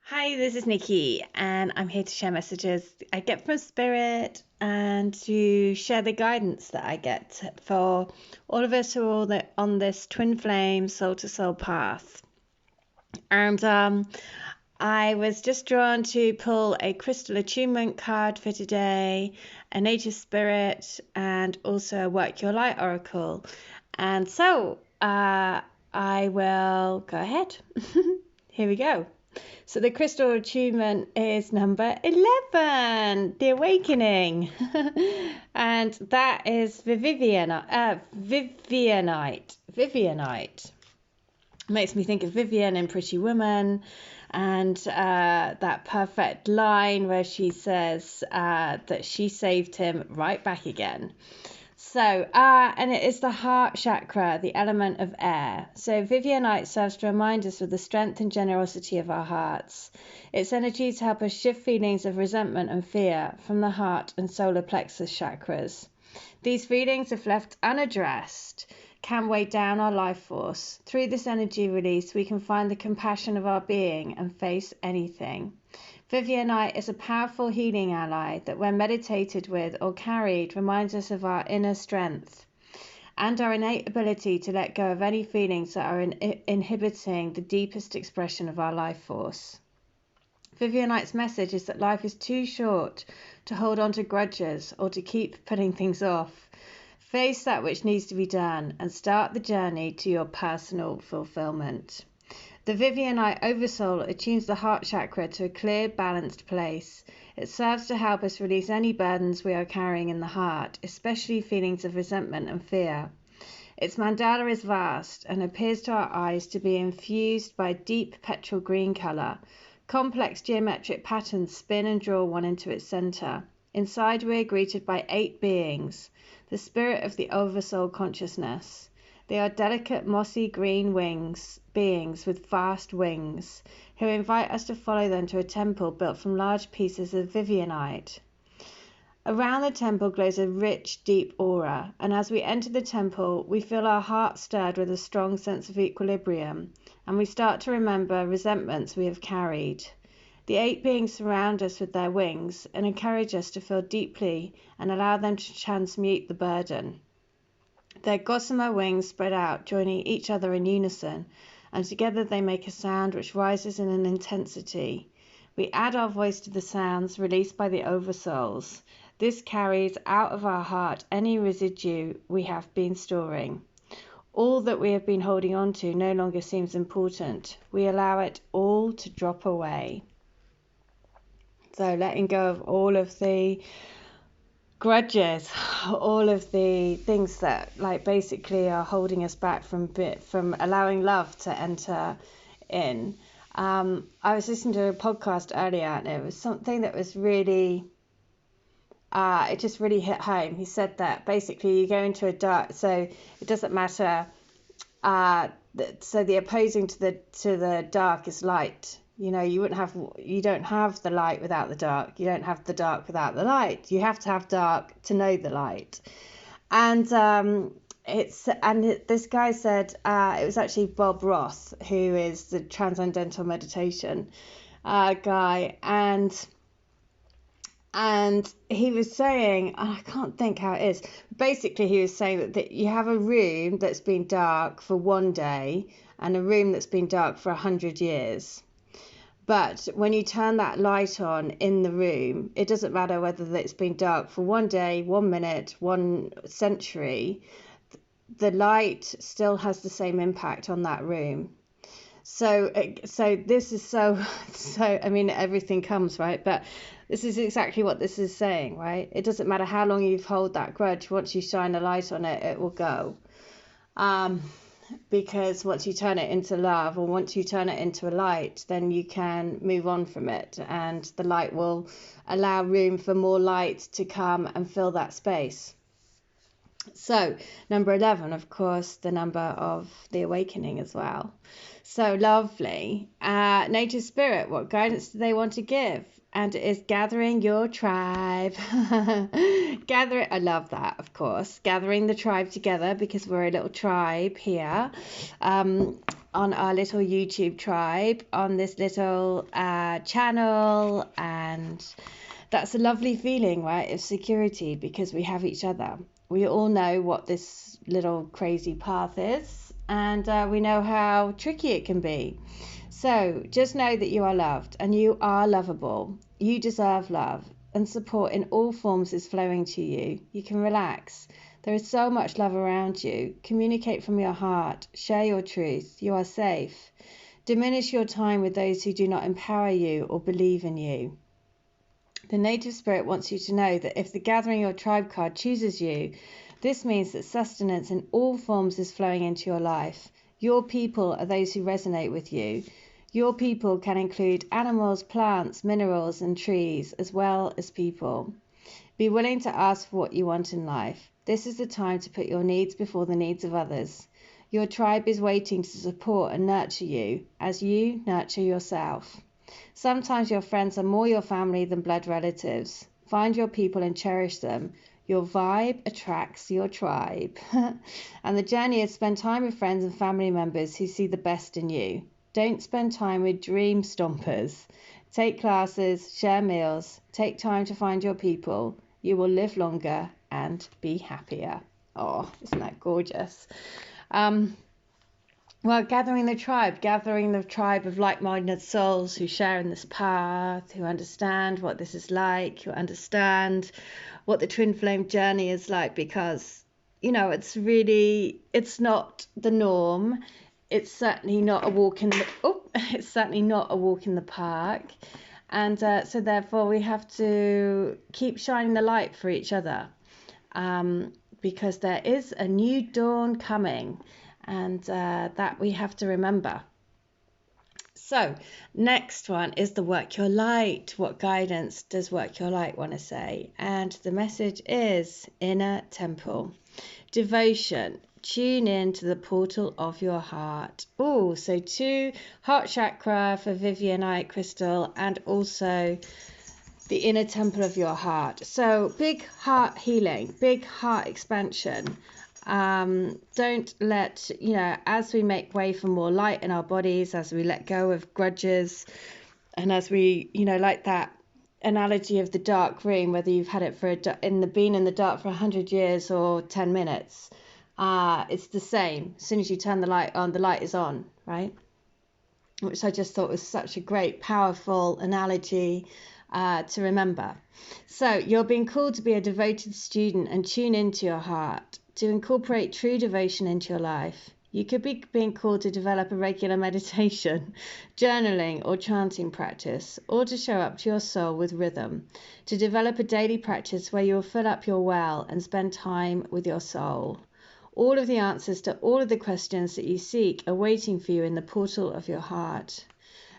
Hi, this is Nikki, and I'm here to share messages I get from Spirit and to share the guidance that I get for all of us who are on this twin flame soul to soul path. And I was just drawn to pull a crystal attunement card for today, a nature spirit, and also a work your light oracle. And so I will go ahead. Here we go. So the crystal attunement is number 11, the awakening. And that is Vivianite. Makes me think of Vivian in Pretty Woman, and that perfect line where she says that she saved him right back again. So, and it is the heart chakra, the element of air. So Vivianite serves to remind us of the strength and generosity of our hearts. Its energy to help us shift feelings of resentment and fear from the heart and solar plexus chakras. These feelings, if left unaddressed, can weigh down our life force. Through this energy release, we can find the compassion of our being and face anything. Vivianite is a powerful healing ally that, when meditated with or carried, reminds us of our inner strength and our innate ability to let go of any feelings that are inhibiting the deepest expression of our life force. Vivianite's message is that life is too short to hold on to grudges or to keep putting things off. Face that which needs to be done and start the journey to your personal fulfillment. The Vivianite Oversoul attunes the heart chakra to a clear, balanced place. It serves to help us release any burdens we are carrying in the heart, especially feelings of resentment and fear. Its mandala is vast and appears to our eyes to be infused by a deep petrol green color. Complex geometric patterns spin and draw one into its center. Inside we are greeted by 8 beings, the spirit of the Oversoul consciousness. They are delicate mossy green beings with vast wings, who invite us to follow them to a temple built from large pieces of Vivianite. Around the temple glows a rich, deep aura, and as we enter the temple, we feel our hearts stirred with a strong sense of equilibrium, and we start to remember resentments we have carried. The 8 beings surround us with their wings and encourage us to feel deeply and allow them to transmute the burden. Their gossamer wings spread out, joining each other in unison, and together they make a sound which rises in an intensity. We add our voice to the sounds released by the Oversouls. This carries out of our heart any residue we have been storing. All that we have been holding on to no longer seems important. We allow it all to drop away. So letting go of all of the grudges, all of the things that basically are holding us back from allowing love to enter in. I was listening to a podcast earlier, and it was something that was really it just really hit home. He said that basically you go into a dark, so it doesn't matter, so the opposing to the dark is light. You don't have the light without the dark. You don't have the dark without the light. You have to have dark to know the light. And this guy said, it was actually Bob Roth, who is the Transcendental Meditation guy, and he was saying, I can't think how it is. Basically, he was saying that you have a room that's been dark for one day and a room that's been dark for 100 years. But when you turn that light on in the room, it doesn't matter whether it's been dark for 1 day, 1 minute, 1 century, the light still has the same impact on that room. So this is so, I mean, everything comes, right? But this is exactly what this is saying, right? It doesn't matter how long you've held that grudge. Once you shine a light on it, it will go. Because once you turn it into love, or once you turn it into a light, then you can move on from it, and the light will allow room for more light to come and fill that space. So number 11, of course, the number of the awakening as well. So lovely. Nature spirit, what guidance do they want to give? And it is gathering your tribe. I love that, of course. Gathering the tribe together, because we're a little tribe here. on our little YouTube tribe, on this little channel, and that's a lovely feeling, right, of security, because we have each other. We all know what this little crazy path is, and we know how tricky it can be. So just know that you are loved and you are lovable. You deserve love, and support in all forms is flowing to you. You can relax. There is so much love around you. Communicate from your heart. Share your truth. You are safe. Diminish your time with those who do not empower you or believe in you. The native spirit wants you to know that if the Gathering Your Tribe card chooses you, this means that sustenance in all forms is flowing into your life. Your people are those who resonate with you. Your people can include animals, plants, minerals, and trees, as well as people. Be willing to ask for what you want in life. This is the time to put your needs before the needs of others. Your tribe is waiting to support and nurture you as you nurture yourself. Sometimes your friends are more your family than blood relatives. Find your people and cherish them. Your vibe attracts your tribe. And the journey is spend time with friends and family members who see the best in you. Don't spend time with dream stompers. Take classes, share meals, take time to find your people. You will live longer and be happier. Oh, isn't that gorgeous? Well, gathering the tribe of like-minded souls who share in this path, who understand what this is like, who understand what the twin flame journey is like, because, you know, it's not the norm. It's certainly not a walk in the park. And so therefore we have to keep shining the light for each other, because there is a new dawn coming, and that we have to remember. So next one is the Work Your Light. What guidance does Work Your Light want to say? And the message is Inner Temple. Devotion. Tune in to the portal of your heart. Oh, so 2 heart chakra for Vivianite crystal, and also the inner temple of your heart. So big heart healing, big heart expansion. Don't let, as we make way for more light in our bodies, as we let go of grudges, and as we, like that analogy of the dark room, whether you've had it been in the dark for 100 years or 10 minutes, it's the same. As soon as you turn the light on, the light is on, right? Which I just thought was such a great, powerful analogy to remember. So you're being called to be a devoted student and tune into your heart, to incorporate true devotion into your life. You could be being called to develop a regular meditation, journaling, or chanting practice, or to show up to your soul with rhythm, to develop a daily practice where you'll fill up your well and spend time with your soul. All of the answers to all of the questions that you seek are waiting for you in the portal of your heart.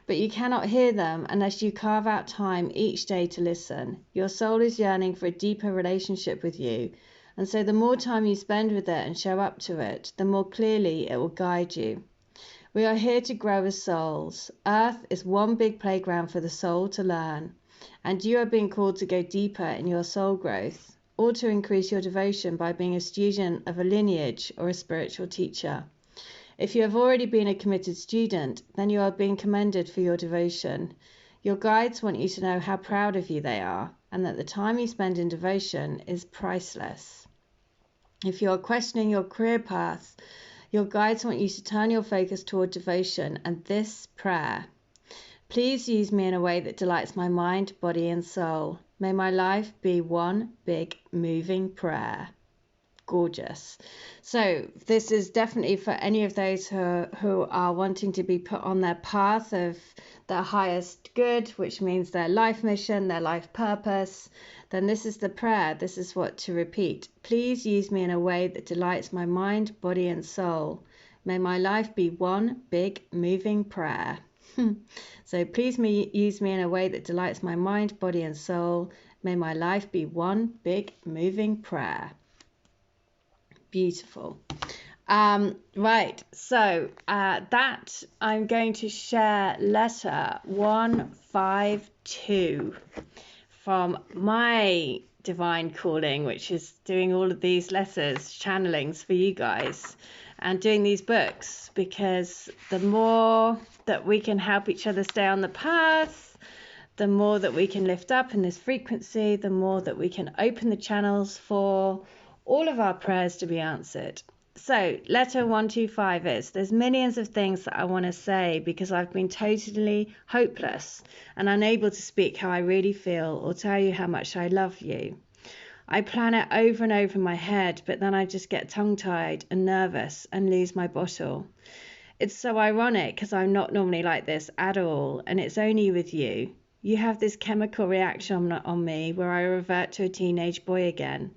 But you cannot hear them unless you carve out time each day to listen. Your soul is yearning for a deeper relationship with you, and so the more time you spend with it and show up to it, the more clearly it will guide you. We are here to grow as souls. Earth is one big playground for the soul to learn, and you are being called to go deeper in your soul growth, or to increase your devotion by being a student of a lineage or a spiritual teacher. If you have already been a committed student, then you are being commended for your devotion. Your guides want you to know how proud of you they are, and that the time you spend in devotion is priceless. If you are questioning your career path, your guides want you to turn your focus toward devotion and this prayer. Please use me in a way that delights my mind, body, and soul. May my life be one big moving prayer. Gorgeous. So this is definitely for any of those who are wanting to be put on their path of their highest good, which means their life mission, their life purpose. Then this is the prayer. This is what to repeat. Please use me in a way that delights my mind, body, and soul. May my life be one big moving prayer. So please use me in a way that delights my mind, body, and soul. May my life be one big moving prayer. Beautiful. Right, so that I'm going to share letter 152 from my divine calling, which is doing all of these letters, channelings for you guys. and doing these books, because the more that we can help each other stay on the path, the more that we can lift up in this frequency, the more that we can open the channels for all of our prayers to be answered. So letter 125 is, there's millions of things that I want to say because I've been totally hopeless and unable to speak how I really feel or tell you how much I love you. I plan it over and over in my head, but then I just get tongue-tied and nervous and lose my bottle. It's so ironic because I'm not normally like this at all, and it's only with you. You have this chemical reaction on me where I revert to a teenage boy again.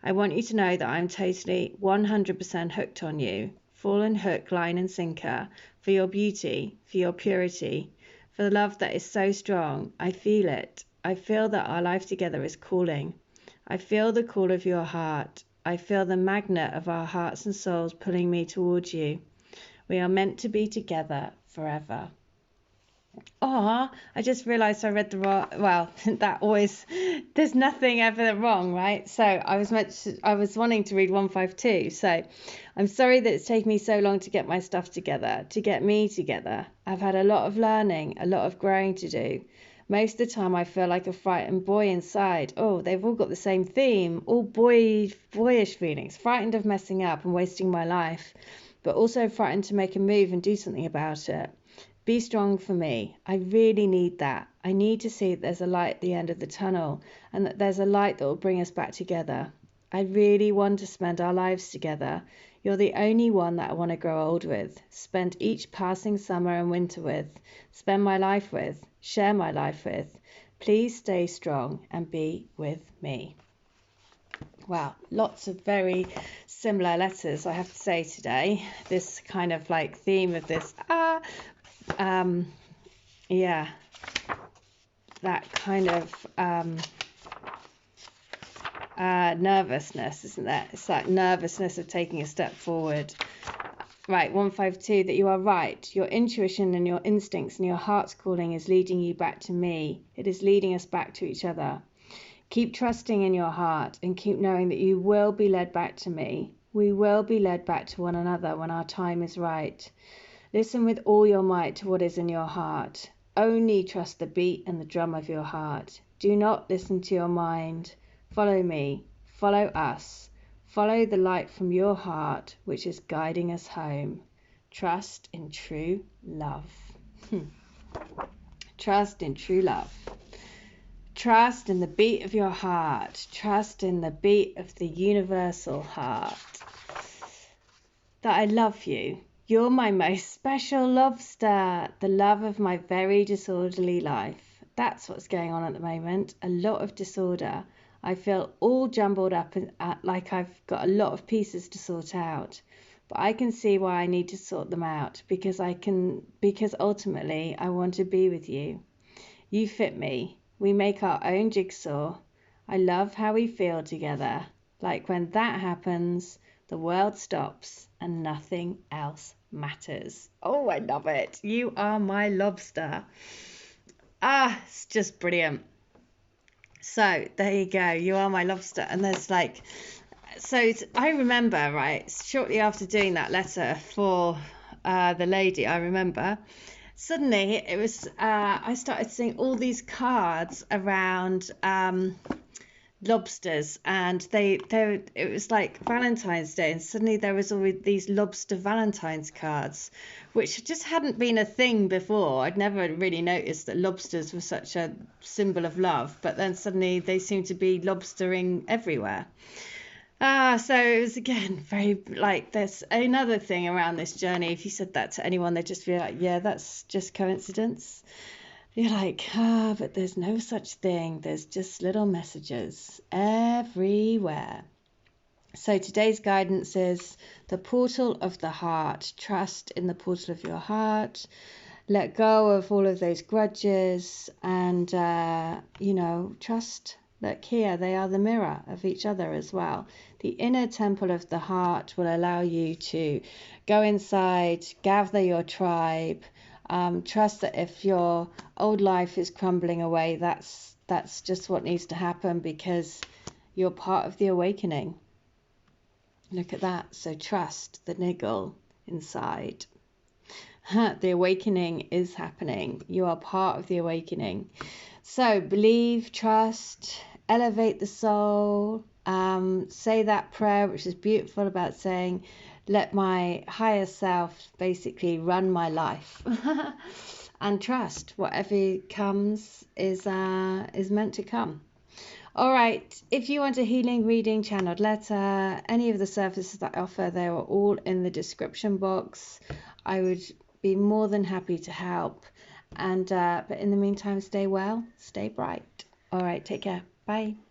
I want you to know that I'm totally 100% hooked on you, fallen hook, line and sinker, for your beauty, for your purity, for the love that is so strong. I feel it. I feel that our life together is calling. I feel the call of your heart. I feel the magnet of our hearts and souls pulling me towards you. We are meant to be together forever. Oh, I just realised I read the wrong. Well, that always, there's nothing ever wrong, right? So I was wanting to read 152. So I'm sorry that it's taken me so long to get my stuff together, to get me together. I've had a lot of learning, a lot of growing to do. Most of the time I feel like a frightened boy inside. Oh, they've all got the same theme, all boyish feelings, frightened of messing up and wasting my life, but also frightened to make a move and do something about it. Be strong for me. I really need that. I need to see that there's a light at the end of the tunnel and that there's a light that will bring us back together. I really want to spend our lives together. You're the only one that I want to grow old with, spend each passing summer and winter with, spend my life with, share my life with. Please stay strong and be with me. Wow, lots of very similar letters, I have to say, today. This kind of like theme of this, yeah, that kind of nervousness, isn't that? It's that nervousness of taking a step forward. Right, 152, that you are right. Your intuition and your instincts and your heart's calling is leading you back to me. It is leading us back to each other. Keep trusting in your heart and keep knowing that you will be led back to me. We will be led back to one another when our time is right. Listen with all your might to what is in your heart. Only trust the beat and the drum of your heart. Do not listen to your mind. Follow me. Follow us. Follow the light from your heart, which is guiding us home. Trust in true love. Trust in true love. Trust in the beat of your heart. Trust in the beat of the universal heart. That I love you. You're my most special lobster, the love of my very disorderly life. That's what's going on at the moment. A lot of disorder. I feel all jumbled up and like I've got a lot of pieces to sort out. But I can see why I need to sort them out because ultimately I want to be with you. You fit me. We make our own jigsaw. I love how we feel together. Like when that happens, the world stops and nothing else matters. Oh, I love it. You are my lobster. It's just brilliant. So there you go. You are my lobster. And there's like, so I remember, right, shortly after doing that letter for the lady, I remember suddenly it was, I started seeing all these cards around lobsters, and it was like Valentine's Day, and suddenly there was all these lobster Valentine's cards, which just hadn't been a thing before. I'd never really noticed that lobsters were such a symbol of love, but then suddenly they seem to be lobstering everywhere. So it was again very like there's another thing around this journey. If you said that to anyone, they'd just be like, yeah, that's just coincidence. You're like, but there's no such thing. There's just little messages everywhere. So today's guidance is the portal of the heart. Trust in the portal of your heart. Let go of all of those grudges and, trust. Look here, they are the mirror of each other as well. The inner temple of the heart will allow you to go inside, gather your tribe, trust that if your old life is crumbling away, that's just what needs to happen because you're part of the awakening. Look at that. So trust the niggle inside. The awakening is happening. You are part of the awakening. So believe, trust, elevate the soul. Say that prayer, which is beautiful, about saying, let my higher self basically run my life. And trust whatever comes is meant to come. All right, if you want a healing reading, channeled letter, any of the services that I offer, they are all in the description box. I would be more than happy to help. And but in the meantime, stay well, stay bright. All right, take care. Bye.